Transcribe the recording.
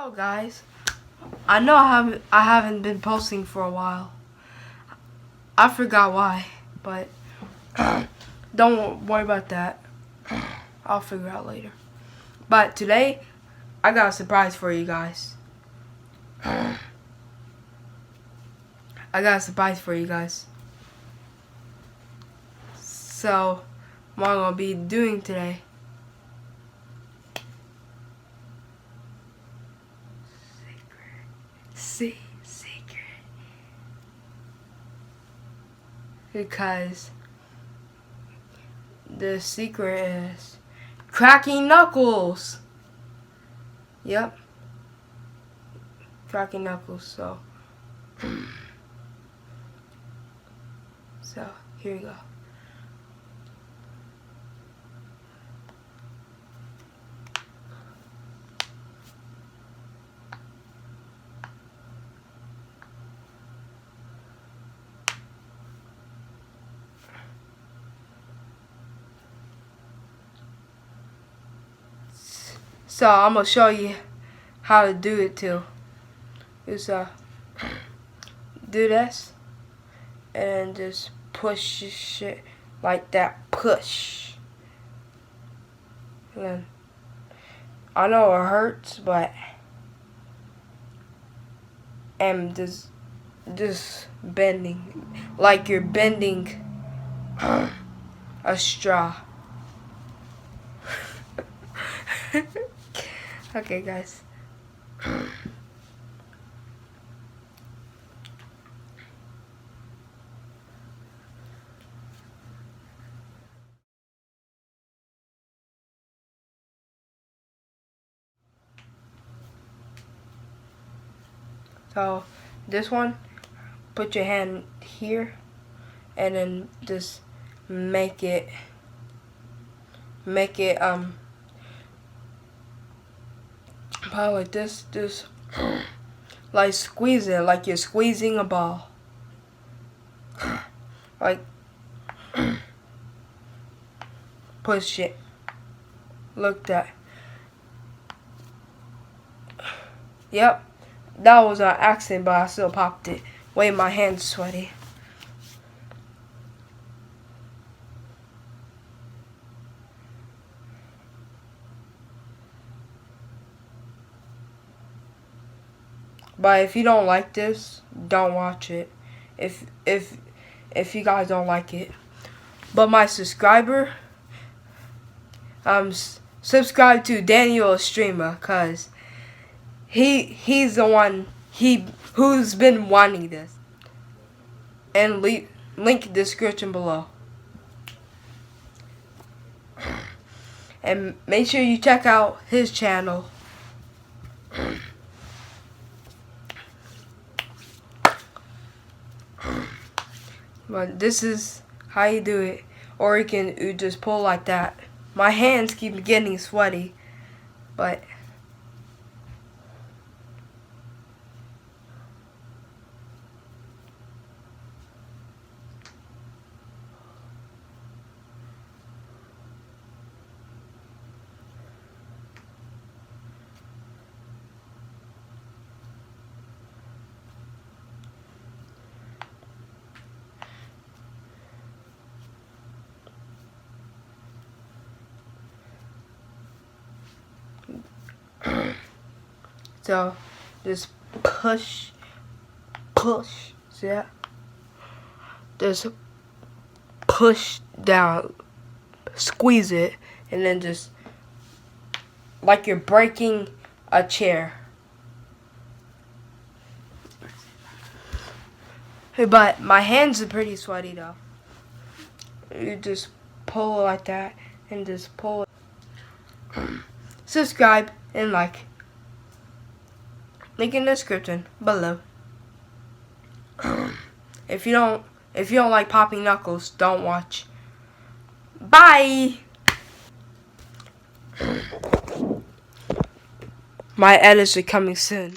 Hello guys. I know I haven't been posting for a while. I forgot why, but don't worry about that. I'll figure out later. But today I got a surprise for you guys. I got a surprise for you guys. So what I'm gonna be doing today. Secret. Because the secret is cracking knuckles. Yep. Cracking knuckles, so here you go. So I'm gonna show you how to do it too. Is do this and just push it like that. Push. And then I know it hurts, but and just bending like you're bending a straw. Okay, guys. So this one, put your hand here and then just make it probably like this, just like squeeze it like you're squeezing a ball. Like push it. Look that. Yep. That was an accident, but I still popped it. Wait, my hand's sweaty. But if you don't like this, don't watch it. If you guys don't like it. But my subscriber, subscribe to Daniel Streamer, cause he's the one who's been wanting this. And link description below. And make sure you check out his channel. But this is how you do it. Or you just pull like that. My hands keep getting sweaty, but so just push, see that? Just push down, squeeze it, and then just like you're breaking a chair. But my hands are pretty sweaty though. You just pull it like that and just pull it. Subscribe and like. Link in the description below. If you don't like popping knuckles, don't watch. Bye. My edits are coming soon.